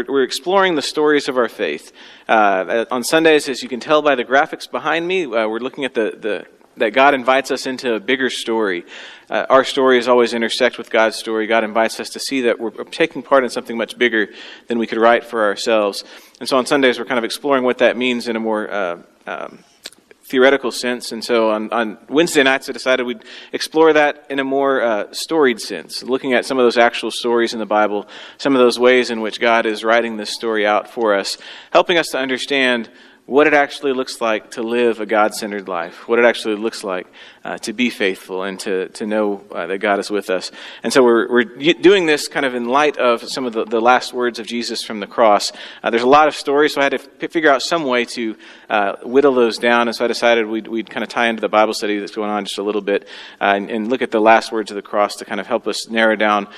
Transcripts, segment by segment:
We're exploring the stories of our faith. On Sundays, as you can tell by the graphics behind me, we're looking at that God invites us into a bigger story. Our stories always intersect with God's story. God invites us to see that we're taking part in something much bigger than we could write for ourselves. And so on Sundays, we're kind of exploring what that means in a more theoretical sense. And so on Wednesday nights, I decided we'd explore that in a more storied sense, looking at some of those actual stories in the Bible, some of those ways in which God is writing this story out for us, helping us to understand what it actually looks like to live a God-centered life, what it actually looks like to be faithful and to know that God is with us. And so we're doing this kind of in light of some of the last words of Jesus from the cross. There's a lot of stories, so I had to figure out some way to whittle those down, and so I decided we'd kind of tie into the Bible study that's going on just a little bit and look at the last words of the cross to kind of help us narrow down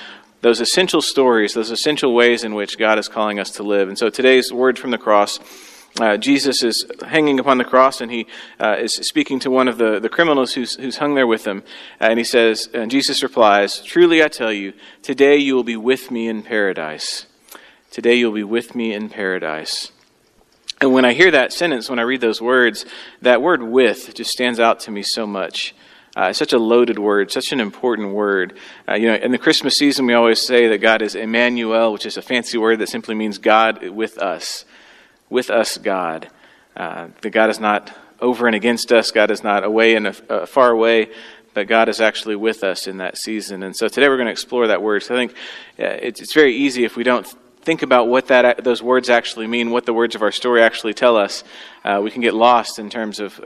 those essential stories, those essential ways in which God is calling us to live. And so today's word from the cross, Jesus is hanging upon the cross, and he is speaking to one of the criminals who's hung there with him. And he says, and Jesus replies, "Truly I tell you, today you will be with me in paradise. Today you'll be with me in paradise." And when I hear that sentence, when I read those words, that word "with" just stands out to me so much. It's such a loaded word, such an important word. In the Christmas season, we always say that God is Emmanuel, which is a fancy word that simply means God with us. With us, God. That God is not over and against us. God is not away and far away, but God is actually with us in that season. And so today we're going to explore that word. So I think it's very easy if we don't think about what those words actually mean, what the words of our story actually tell us. We can get lost in terms of, we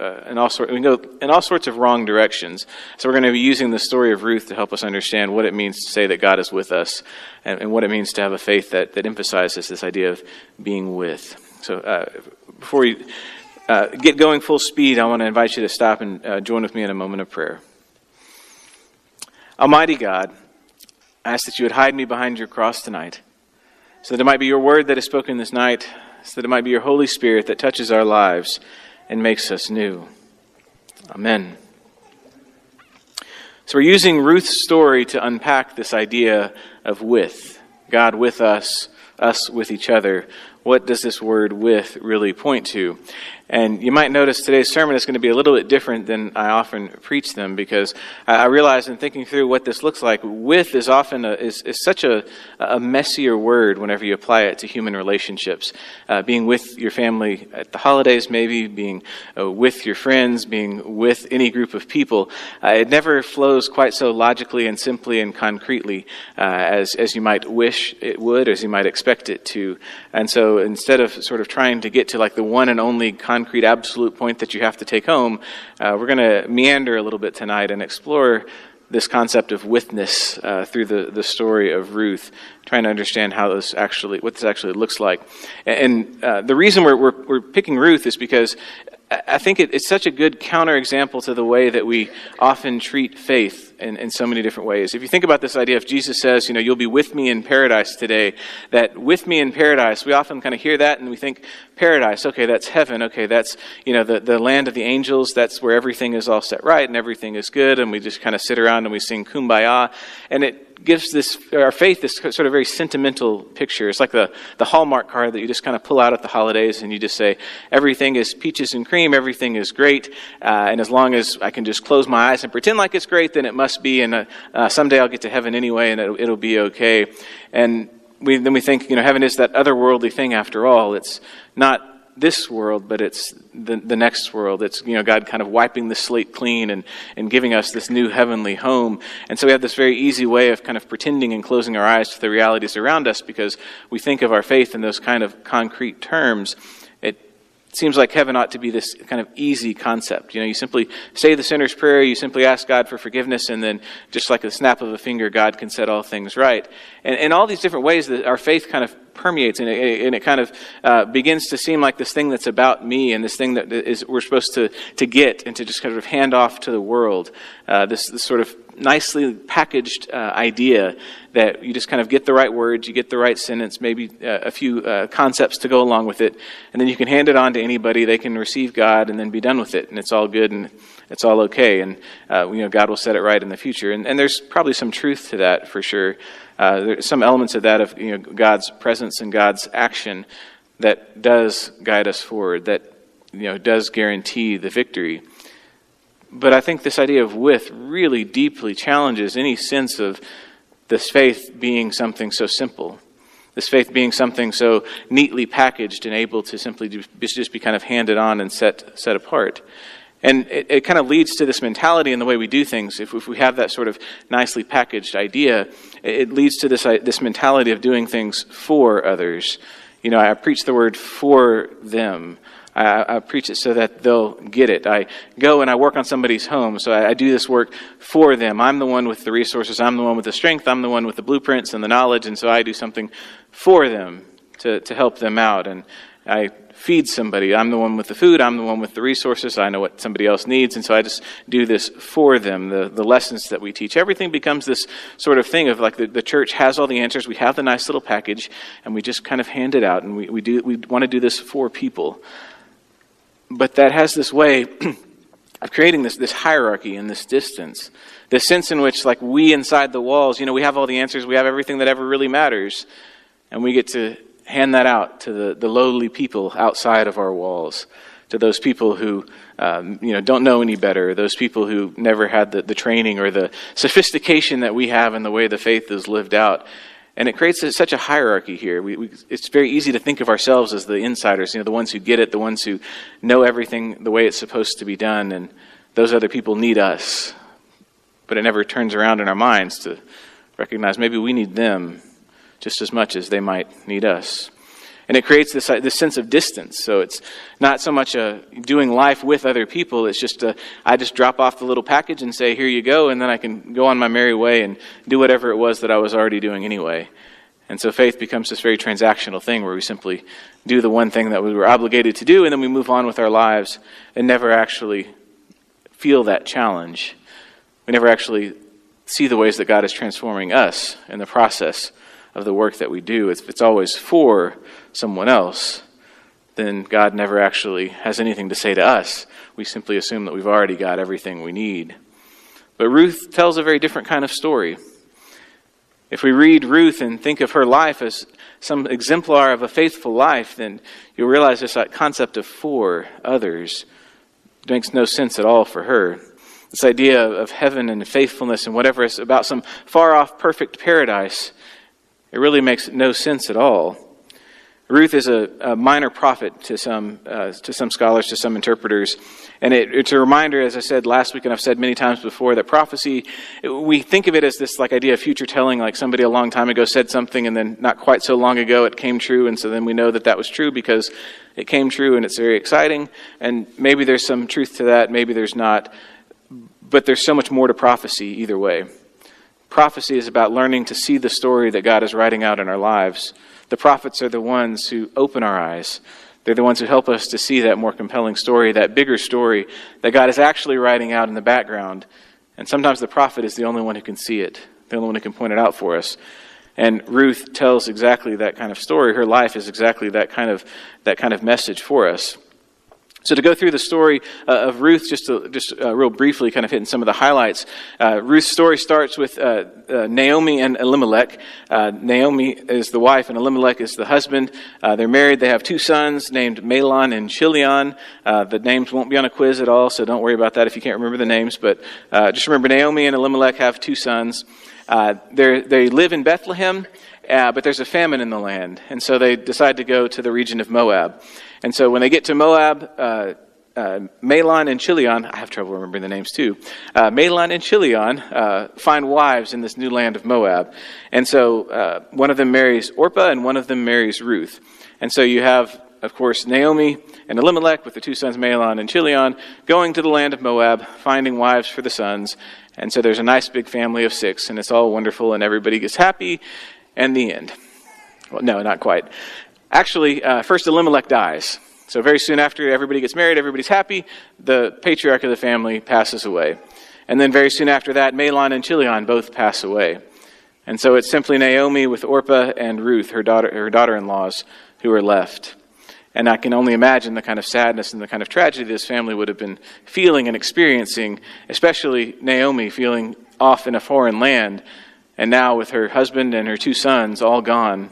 can go in all sorts of wrong directions. So we're going to be using the story of Ruth to help us understand what it means to say that God is with us and what it means to have a faith that emphasizes this idea of being with. So before we get going full speed, I want to invite you to stop and join with me in a moment of prayer. Almighty God, I ask that you would hide me behind your cross tonight, so that it might be your word that is spoken this night, so that it might be your Holy Spirit that touches our lives and makes us new. Amen. So we're using Ruth's story to unpack this idea of with. God with us with each other. What does this word "with" really point to? And you might notice today's sermon is going to be a little bit different than I often preach them, because I realize in thinking through what this looks like, "with" is often is such a messier word whenever you apply it to human relationships. Being with your family at the holidays, maybe being with your friends, being with any group of people. It never flows quite so logically and simply and concretely as you might wish it would, as you might expect it to. And so instead of sort of trying to get to like the one and only concrete absolute point that you have to take home, we're going to meander a little bit tonight and explore this concept of witness through the story of Ruth, trying to understand what this actually looks like. And the reason we're picking Ruth is because I think it's such a good counterexample to the way that we often treat faith in so many different ways. If you think about this idea, if Jesus says, you'll be with me in paradise today, that with me in paradise, we often kind of hear that and we think, paradise, okay, that's heaven, okay, that's, the land of the angels, that's where everything is all set right and everything is good, and we just kind of sit around and we sing Kumbaya, and it gives our faith this sort of very sentimental picture. It's like the Hallmark card that you just kind of pull out at the holidays and you just say, everything is peaches and cream, everything is great, and as long as I can just close my eyes and pretend like it's great, then it must be, and someday I'll get to heaven anyway and it'll be okay. And then we think, heaven is that otherworldly thing after all. It's not this world, but it's the next world. It's, God kind of wiping the slate clean and giving us this new heavenly home. And so we have this very easy way of kind of pretending and closing our eyes to the realities around us because we think of our faith in those kind of concrete terms. It seems like heaven ought to be this kind of easy concept. You simply say the sinner's prayer, you simply ask God for forgiveness, and then just like a snap of a finger, God can set all things right. And in all these different ways that our faith kind of permeates, and it kind of begins to seem like this thing that's about me, and this thing that we're supposed to get and to just kind of hand off to the world. This sort of nicely packaged idea that you just kind of get the right words, you get the right sentence, maybe a few concepts to go along with it, and then you can hand it on to anybody, they can receive God and then be done with it, and it's all good and it's all okay, and God will set it right in the future. And there's probably some truth to that for sure. There's some elements of that of God's presence and God's action that does guide us forward, that does guarantee the victory. But I think this idea of with really deeply challenges any sense of this faith being something so simple, this faith being something so neatly packaged and able to simply just be kind of handed on and set apart. And it kind of leads to this mentality in the way we do things. If we have that sort of nicely packaged idea, it leads to this mentality of doing things for others. I preach the word for them. I preach it so that they'll get it. I go and I work on somebody's home, so I do this work for them. I'm the one with the resources. I'm the one with the strength. I'm the one with the blueprints and the knowledge, and so I do something for them to help them out. And I feed somebody. I'm the one with the food. I'm the one with the resources. I know what somebody else needs, and so I just do this for them. The lessons that we teach, everything becomes this sort of thing of like the church has all the answers. We have the nice little package, and we just kind of hand it out, and we want to do this for people. But that has this way of creating this hierarchy and this distance, this sense in which, like, we inside the walls, we have all the answers, we have everything that ever really matters, and we get to hand that out to the lowly people outside of our walls, to those people who don't know any better, those people who never had the training or the sophistication that we have in the way the faith is lived out. And it creates such a hierarchy here. It's very easy to think of ourselves as the insiders, the ones who get it, the ones who know everything the way it's supposed to be done, and those other people need us. But it never turns around in our minds to recognize maybe we need them just as much as they might need us. And it creates this sense of distance. So it's not so much doing life with other people. It's just I just drop off the little package and say, here you go, and then I can go on my merry way and do whatever it was that I was already doing anyway. And so faith becomes this very transactional thing where we simply do the one thing that we were obligated to do, and then we move on with our lives and never actually feel that challenge. We never actually see the ways that God is transforming us in the process of the work that we do. If it's always for someone else, then God never actually has anything to say to us. We simply assume that we've already got everything we need. But Ruth tells a very different kind of story. If we read Ruth and think of her life as some exemplar of a faithful life, then you'll realize this concept of for others makes no sense at all for her. This idea of heaven and faithfulness and whatever is about some far-off perfect paradise, it really makes no sense at all. Ruth is a minor prophet to some scholars, to some interpreters. And it's a reminder, as I said last week, and I've said many times before, that prophecy, we think of it as this idea of future telling, like somebody a long time ago said something and then not quite so long ago it came true, and so then we know that was true because it came true and it's very exciting. And maybe there's some truth to that, maybe there's not. But there's so much more to prophecy either way. Prophecy is about learning to see the story that God is writing out in our lives. The prophets are the ones who open our eyes. They're the ones who help us to see that more compelling story, that bigger story that God is actually writing out in the background. And sometimes the prophet is the only one who can see it, the only one who can point it out for us. And Ruth tells exactly that kind of story. Her life is exactly that kind of message for us. So to go through the story of Ruth, just real briefly, kind of hitting some of the highlights. Ruth's story starts with Naomi and Elimelech. Naomi is the wife and Elimelech is the husband. They're married. They have two sons named Mahlon and Chilion. The names won't be on a quiz at all, so don't worry about that if you can't remember the names. But just remember Naomi and Elimelech have two sons. They live in Bethlehem, but there's a famine in the land. And so they decide to go to the region of Moab. And so when they get to Moab, Mahlon and Chilion, I have trouble remembering the names too, Mahlon and Chilion find wives in this new land of Moab. And so one of them marries Orpah and one of them marries Ruth. And so you have, of course, Naomi and Elimelech with the two sons Mahlon and Chilion going to the land of Moab, finding wives for the sons. And so there's a nice big family of 6, and it's all wonderful, and everybody gets happy, and the end. Well, no, not quite. Actually, first Elimelech dies. So very soon after everybody gets married, everybody's happy, the patriarch of the family passes away. And then very soon after that, Mahlon and Chilion both pass away. And so it's simply Naomi with Orpah and Ruth, her daughter-in-laws, who are left. And I can only imagine the kind of sadness and the kind of tragedy this family would have been feeling and experiencing, especially Naomi feeling off in a foreign land, and now with her husband and her 2 sons all gone,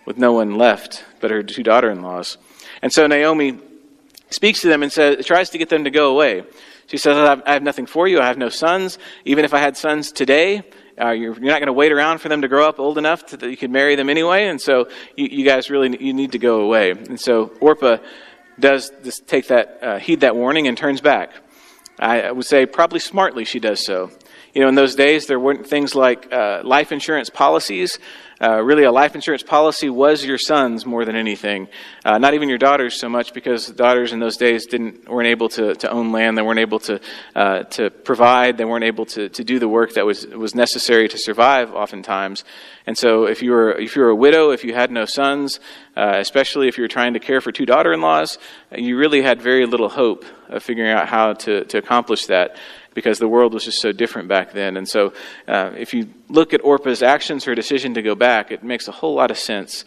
with no one left but her 2 daughter-in-laws. And so Naomi speaks to them and tries to get them to go away. She says, I have nothing for you. I have no sons. Even if I had sons today, you're not going to wait around for them to grow up old enough that you could marry them anyway. And so you guys really need to go away. And so Orpah does heed that warning and turns back. I would say probably smartly she does so. In those days, there weren't things like life insurance policies. Really, a life insurance policy was your sons more than anything. Not even your daughters so much, because daughters in those days weren't able to own land. They weren't able to provide. They weren't able to do the work that was necessary to survive oftentimes. And so if you were a widow, if you had no sons, especially if you were trying to care for 2 daughter-in-laws, you really had very little hope of figuring out how to accomplish that, because the world was just so different back then. And so if you look at Orpah's actions, her decision to go back, it makes a whole lot of sense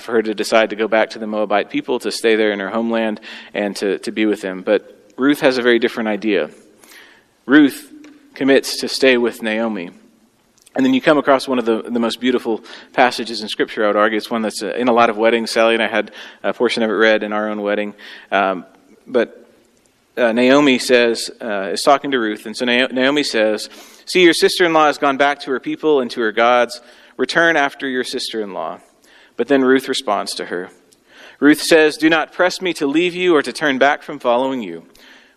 for her to decide to go back to the Moabite people, to stay there in her homeland, and to be with them. But Ruth has a very different idea. Ruth commits to stay with Naomi. And then you come across one of the most beautiful passages in Scripture, I would argue. It's one that's in a lot of weddings. Sally and I had a portion of it read in our own wedding. But Naomi is talking to Ruth, and so Naomi says, "See, your sister-in-law has gone back to her people and to her gods. Return after your sister-in-law." But then Ruth responds to her. Ruth says, "Do not press me to leave you or to turn back from following you.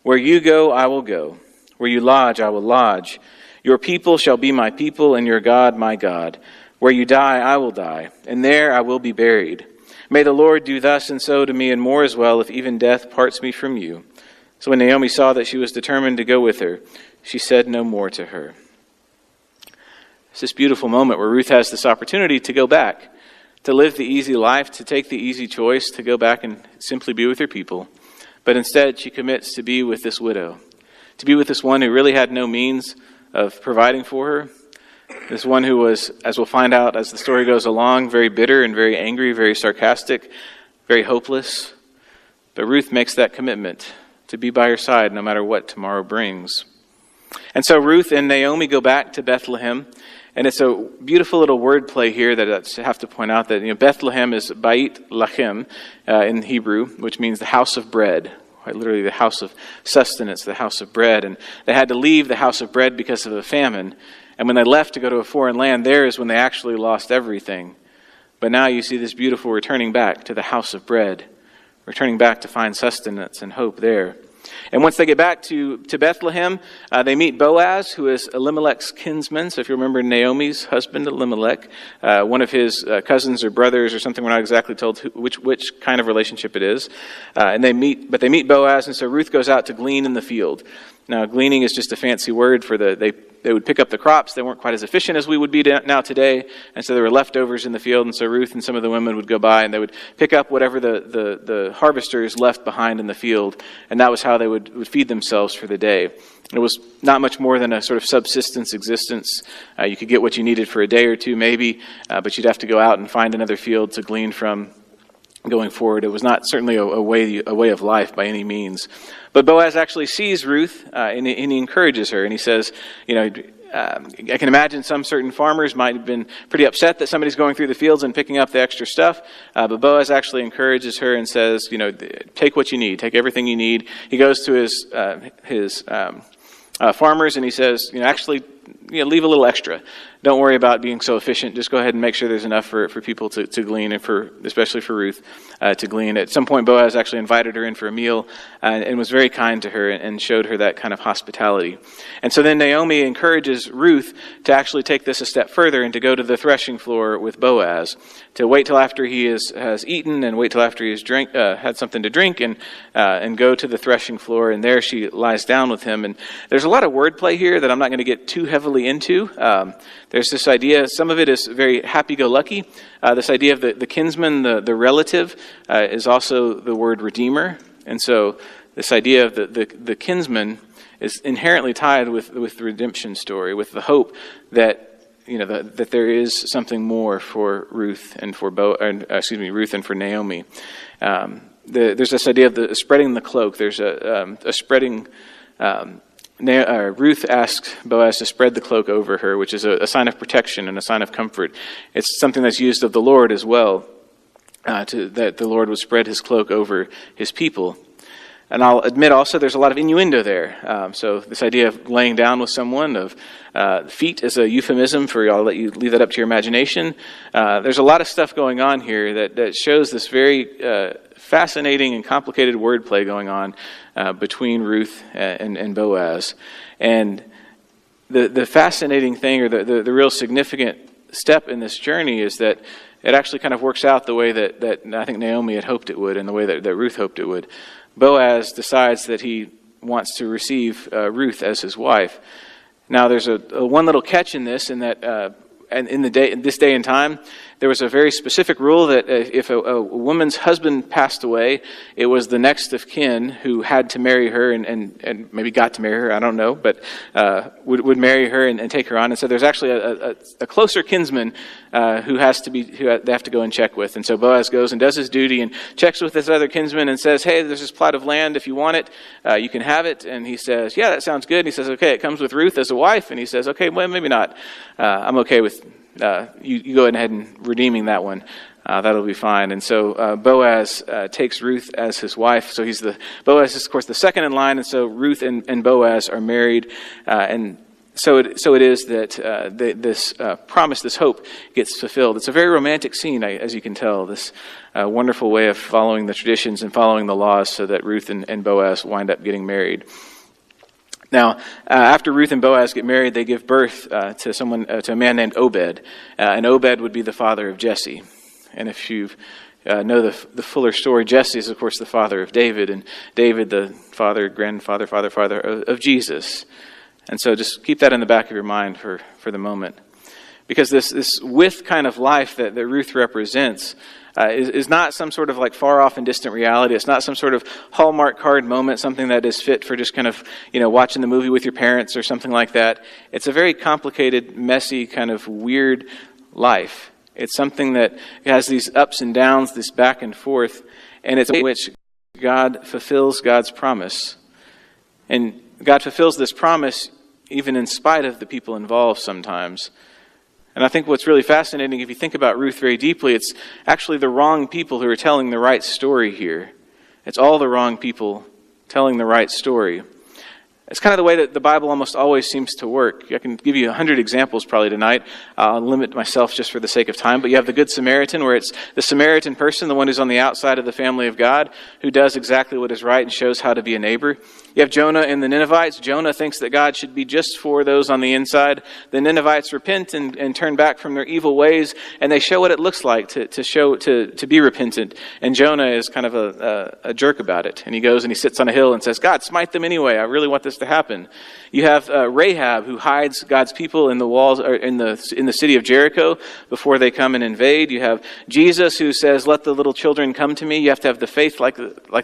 Where you go, I will go. Where you lodge, I will lodge. Your people shall be my people, and your God my God. Where you die, I will die, and there I will be buried. May the Lord do thus and so to me, and more as well, if even death parts me from you." So when Naomi saw that she was determined to go with her, she said no more to her. It's this beautiful moment where Ruth has this opportunity to go back, to live the easy life, to take the easy choice, to go back and simply be with her people. But instead, she commits to be with this widow, to be with this one who really had no means of providing for her, this one who was, as we'll find out as the story goes along, very bitter and very angry, very sarcastic, very hopeless. But Ruth makes that commitment to be by her side no matter what tomorrow brings. And so Ruth and Naomi go back to Bethlehem, and it's a beautiful little word play here that I have to point out that Bethlehem is Beit Lachem in Hebrew, which means the house of bread, quite literally the house of sustenance, the house of bread. And they had to leave the house of bread because of a famine. And when they left to go to a foreign land, there is when they actually lost everything. But now you see this beautiful returning back to the house of bread, returning back to find sustenance and hope there. And once they get back to Bethlehem, they meet Boaz, who is Elimelech's kinsman. So if you remember Naomi's husband, Elimelech, one of his cousins or brothers or something, we're not exactly told which kind of relationship it is. But they meet Boaz, and so Ruth goes out to glean in the field. Now, gleaning is just a fancy word for they would pick up the crops. They weren't quite as efficient as we would be now today, and so there were leftovers in the field, and so Ruth and some of the women would go by, and they would pick up whatever the harvesters left behind in the field, and that was how they would feed themselves for the day. It was not much more than a sort of subsistence existence. You could get what you needed for a day or two, maybe, but you'd have to go out and find another field to glean from going forward. It was not certainly a way of life by any means. But Boaz actually sees Ruth, and he encourages her, and he says, I can imagine some certain farmers might have been pretty upset that somebody's going through the fields and picking up the extra stuff, but Boaz actually encourages her and says, take what you need, take everything you need. He goes to his farmers and he says, leave a little extra. Don't worry about being so efficient. Just go ahead and make sure there's enough for people to glean, and especially for Ruth to glean. At some point, Boaz actually invited her in for a meal and was very kind to her and showed her that kind of hospitality. And so then Naomi encourages Ruth to actually take this a step further and to go to the threshing floor with Boaz, to wait till after he has eaten and wait till after he's had something to drink and go to the threshing floor. And there she lies down with him. And there's a lot of wordplay here that I'm not going to get too heavily into. There's this idea, some of it is very happy-go-lucky. This idea of the kinsman, the relative, is also the word redeemer. And so this idea of the kinsman is inherently tied with the redemption story, with the hope that that there is something more for Ruth and for Ruth and for Naomi. there's this idea of spreading the cloak. There's a spreading. Ruth asked Boaz to spread the cloak over her, which is a sign of protection and a sign of comfort. It's something that's used of the Lord as well, that the Lord would spread his cloak over his people. And I'll admit also there's a lot of innuendo there. So this idea of laying down with someone, of feet as a euphemism for, I'll let you leave that up to your imagination. There's a lot of stuff going on here that shows this very fascinating and complicated wordplay going on between Ruth and Boaz. And the fascinating thing, or the real significant step in this journey, is that it actually kind of works out the way that I think Naomi had hoped it would, and the way that Ruth hoped it would. Boaz decides that he wants to receive Ruth as his wife. Now, there's a one little catch in this, in that in this day and time, there was a very specific rule that if a woman's husband passed away, it was the next of kin who had to marry her and maybe got to marry her, I don't know, but would marry her and take her on. And so there's actually a closer kinsman who they have to go and check with. And so Boaz goes and does his duty and checks with this other kinsman and says, hey, there's this plot of land. If you want it, you can have it. And he says, yeah, that sounds good. And he says, okay, it comes with Ruth as a wife. And he says, okay, well, maybe not. I'm okay with you go ahead and redeeming that one. That'll be fine. And so Boaz takes Ruth as his wife. So Boaz is, of course, the second in line. And so Ruth and Boaz are married. And so it is that this promise, this hope, gets fulfilled. It's a very romantic scene, as you can tell. This wonderful way of following the traditions and following the laws, so that Ruth and Boaz wind up getting married. Now, after Ruth and Boaz get married, they give birth to a man named Obed. And Obed would be the father of Jesse. And if you know the fuller story, Jesse is, of course, the father of David, and David the father of Jesus. And so just keep that in the back of your mind for the moment. Because this with kind of life that Ruth represents is not some sort of like far off and distant reality. It's not some sort of Hallmark card moment, something that is fit for just kind of, watching the movie with your parents or something like that. It's a very complicated, messy, kind of weird life. It's something that has these ups and downs, this back and forth, and it's in which God fulfills God's promise. And God fulfills this promise even in spite of the people involved sometimes. And I think what's really fascinating, if you think about Ruth very deeply, it's actually the wrong people who are telling the right story here. It's all the wrong people telling the right story. It's kind of the way that the Bible almost always seems to work. I can give you 100 examples probably tonight. I'll limit myself just for the sake of time. But you have the Good Samaritan, where it's the Samaritan person, the one who's on the outside of the family of God, who does exactly what is right and shows how to be a neighbor. You have Jonah and the Ninevites. Jonah thinks that God should be just for those on the inside. The Ninevites repent and turn back from their evil ways, and they show what it looks like to be repentant. And Jonah is kind of a jerk about it. And he goes and he sits on a hill and says, God, smite them anyway. I really want this to happen. You have Rahab, who hides God's people in the walls, or in the city of Jericho before they come and invade. You have Jesus, who says, let the little children come to me. You have to have the faith like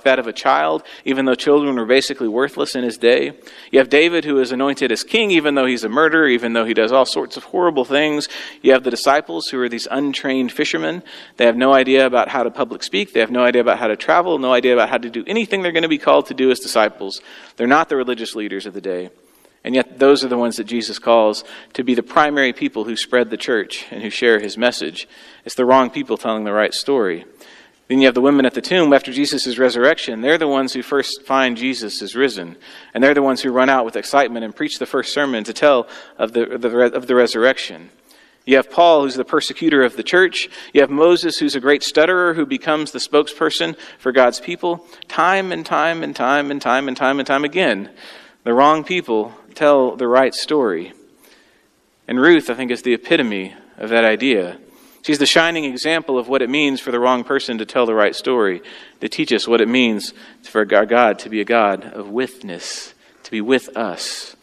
that of a child, even though children were basically worthless in his day. You have David, who is anointed as king, even though he's a murderer, even though he does all sorts of horrible things. You have the disciples, who are these untrained fishermen. They have no idea about how to public speak. They have no idea about how to travel, no idea about how to do anything they're going to be called to do as disciples. They're not the religious leaders of the day. And yet those are the ones that Jesus calls to be the primary people who spread the church and who share his message. It's the wrong people telling the right story. Then you have the women at the tomb after Jesus' resurrection. They're the ones who first find Jesus is risen. And they're the ones who run out with excitement and preach the first sermon to tell of the resurrection. You have Paul, who's the persecutor of the church. You have Moses, who's a great stutterer, who becomes the spokesperson for God's people. Time and time and time and time and time and time again, the wrong people tell the right story. And Ruth, I think, is the epitome of that idea. She's the shining example of what it means for the wrong person to tell the right story, to teach us what it means for our God to be a God of witness, to be with us.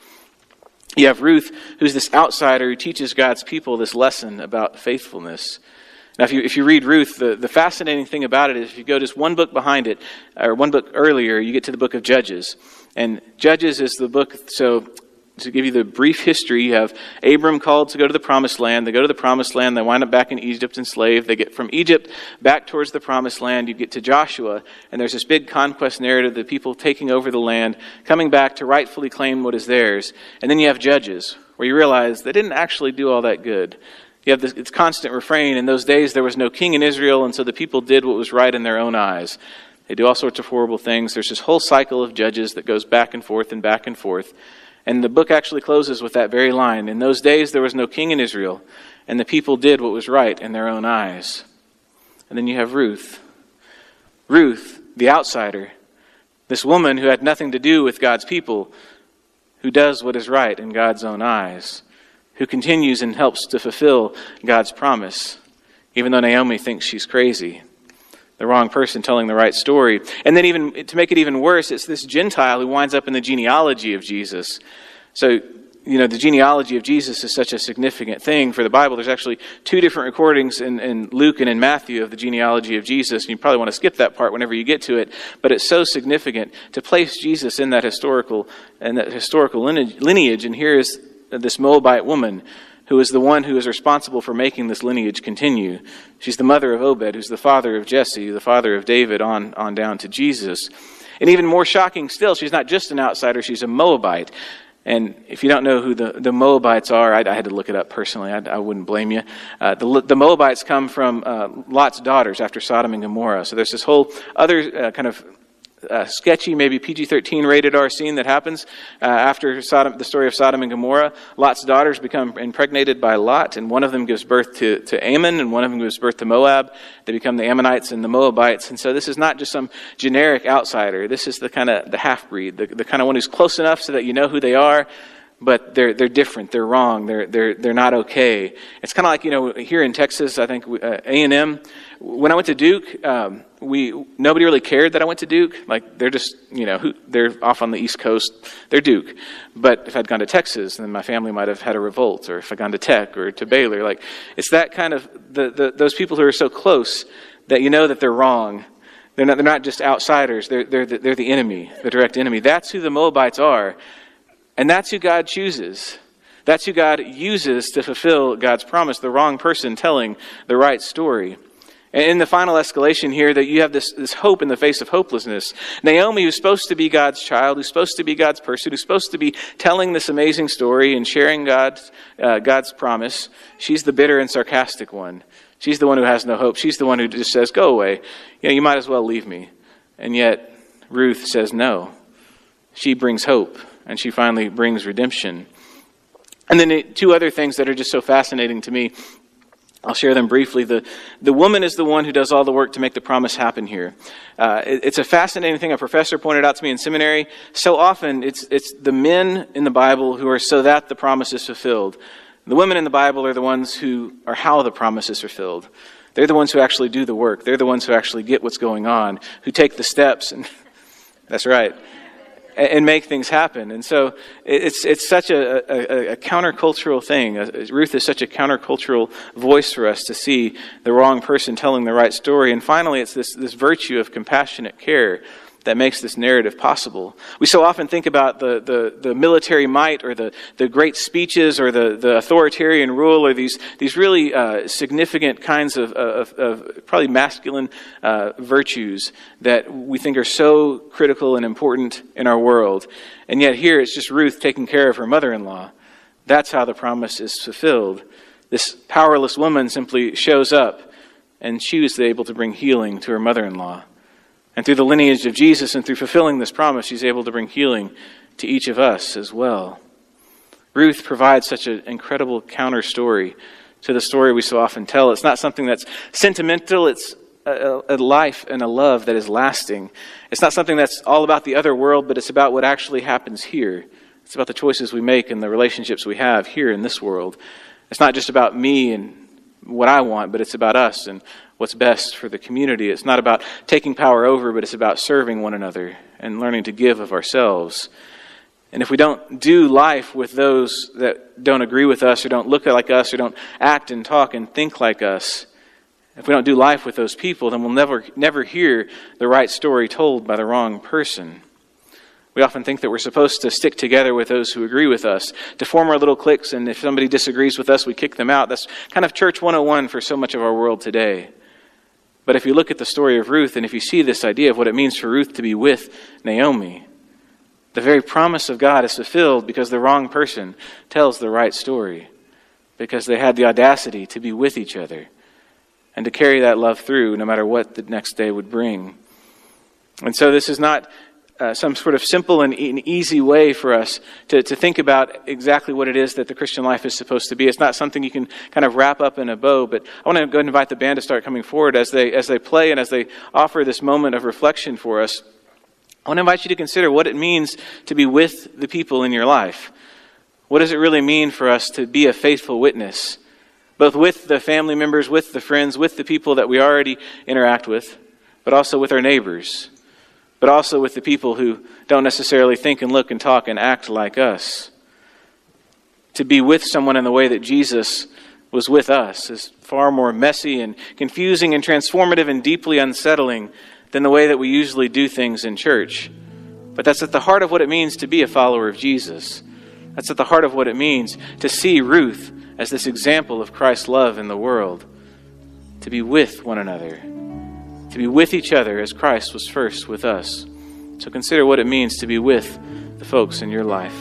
You have Ruth, who's this outsider who teaches God's people this lesson about faithfulness. Now, if you read Ruth, the fascinating thing about it is if you go just one book behind it, or one book earlier, you get to the book of Judges. And Judges is the book, so to give you the brief history, you have Abram called to go to the Promised Land. They go to the Promised Land. They wind up back in Egypt enslaved. They get from Egypt back towards the Promised Land. You get to Joshua, and there's this big conquest narrative, the people taking over the land, coming back to rightfully claim what is theirs. And then you have Judges, where you realize they didn't actually do all that good. You have this constant refrain. In those days, there was no king in Israel, and so the people did what was right in their own eyes. They do all sorts of horrible things. There's this whole cycle of Judges that goes back and forth and back and forth. And the book actually closes with that very line. In those days, there was no king in Israel, and the people did what was right in their own eyes. And then you have Ruth. Ruth, the outsider. This woman who had nothing to do with God's people, who does what is right in God's own eyes, who continues and helps to fulfill God's promise, even though Naomi thinks she's crazy. The wrong person telling the right story. And then even to make it even worse, it's this Gentile who winds up in the genealogy of Jesus. So, the genealogy of Jesus is such a significant thing for the Bible. There's actually 2 different recordings in Luke and in Matthew of the genealogy of Jesus. And you probably want to skip that part whenever you get to it. But it's so significant to place Jesus in that historical lineage. And here is this Moabite woman who is the one who is responsible for making this lineage continue. She's the mother of Obed, who's the father of Jesse, the father of David, on down to Jesus. And even more shocking still, she's not just an outsider, she's a Moabite. And if you don't know who the Moabites are, I had to look it up personally, I wouldn't blame you. The Moabites come from Lot's daughters after Sodom and Gomorrah. So there's this whole other kind of sketchy, maybe PG-13 rated R scene that happens after the story of Sodom and Gomorrah. Lot's daughters become impregnated by Lot, and one of them gives birth to Ammon, and one of them gives birth to Moab. They become the Ammonites and the Moabites. And so this is not just some generic outsider. This is the kind of the half-breed, the kind of one who's close enough so that you know who they are, but they're different, they're wrong, they're not okay. It's kind of like, here in Texas, I think A&M, when I went to Duke, nobody really cared that I went to Duke. Like, they're just, they're off on the East Coast, they're Duke. But if I'd gone to Texas, then my family might have had a revolt, or if I'd gone to Tech or to Baylor, it's that kind of, those people who are so close that you know that they're wrong. They're not just outsiders, they're the enemy, the direct enemy. That's who the Moabites are. And that's who God chooses. That's who God uses to fulfill God's promise, the wrong person telling the right story. And in the final escalation here, that you have this hope in the face of hopelessness. Naomi, who's supposed to be God's child, who's supposed to be God's person, who's supposed to be telling this amazing story and sharing God's promise, she's the bitter and sarcastic one. She's the one who has no hope. She's the one who just says, go away. You might as well leave me. And yet, Ruth says no. She brings hope. And she finally brings redemption. And then 2 other things that are just so fascinating to me. I'll share them briefly. The woman is the one who does all the work to make the promise happen here. It's a fascinating thing a professor pointed out to me in seminary. So often it's the men in the Bible who are so that the promise is fulfilled. The women in the Bible are the ones who are how the promise is fulfilled. They're the ones who actually do the work. They're the ones who actually get what's going on, who take the steps. And that's right. And make things happen. And so it's such a countercultural thing. Ruth is such a countercultural voice for us to see the wrong person telling the right story. And finally, it's this virtue of compassionate care that makes this narrative possible. We so often think about the military might or the great speeches or the authoritarian rule or these really significant kinds of probably masculine virtues that we think are so critical and important in our world. And yet here it's just Ruth taking care of her mother-in-law. That's how the promise is fulfilled. This powerless woman simply shows up, and she was able to bring healing to her mother-in-law. And through the lineage of Jesus and through fulfilling this promise, she's able to bring healing to each of us as well. Ruth provides such an incredible counter story to the story we so often tell. It's not something that's sentimental. It's a life and a love that is lasting. It's not something that's all about the other world, but it's about what actually happens here. It's about the choices we make and the relationships we have here in this world. It's not just about me and what I want, but it's about us and what's best for the community. It's not about taking power over, but it's about serving one another and learning to give of ourselves. And if we don't do life with those that don't agree with us or don't look like us or don't act and talk and think like us, if we don't do life with those people, then we'll never hear the right story told by the wrong person. We often think that we're supposed to stick together with those who agree with us, to form our little cliques, and if somebody disagrees with us, we kick them out. That's kind of church 101 for so much of our world today. But if you look at the story of Ruth, and if you see this idea of what it means for Ruth to be with Naomi, the very promise of God is fulfilled because the wrong person tells the right story, because they had the audacity to be with each other and to carry that love through no matter what the next day would bring. And so this is not some sort of simple and easy way for us to think about exactly what it is that the Christian life is supposed to be. It's not something you can kind of wrap up in a bow, but I want to go ahead and invite the band to start coming forward as they play and as they offer this moment of reflection for us. I want to invite you to consider what it means to be with the people in your life. What does it really mean for us to be a faithful witness, both with the family members, with the friends, with the people that we already interact with, but also with our neighbors, but also with the people who don't necessarily think and look and talk and act like us? To be with someone in the way that Jesus was with us is far more messy and confusing and transformative and deeply unsettling than the way that we usually do things in church. But that's at the heart of what it means to be a follower of Jesus. That's at the heart of what it means to see Ruth as this example of Christ's love in the world. To be with one another. To be with each other as Christ was first with us. So consider what it means to be with the folks in your life.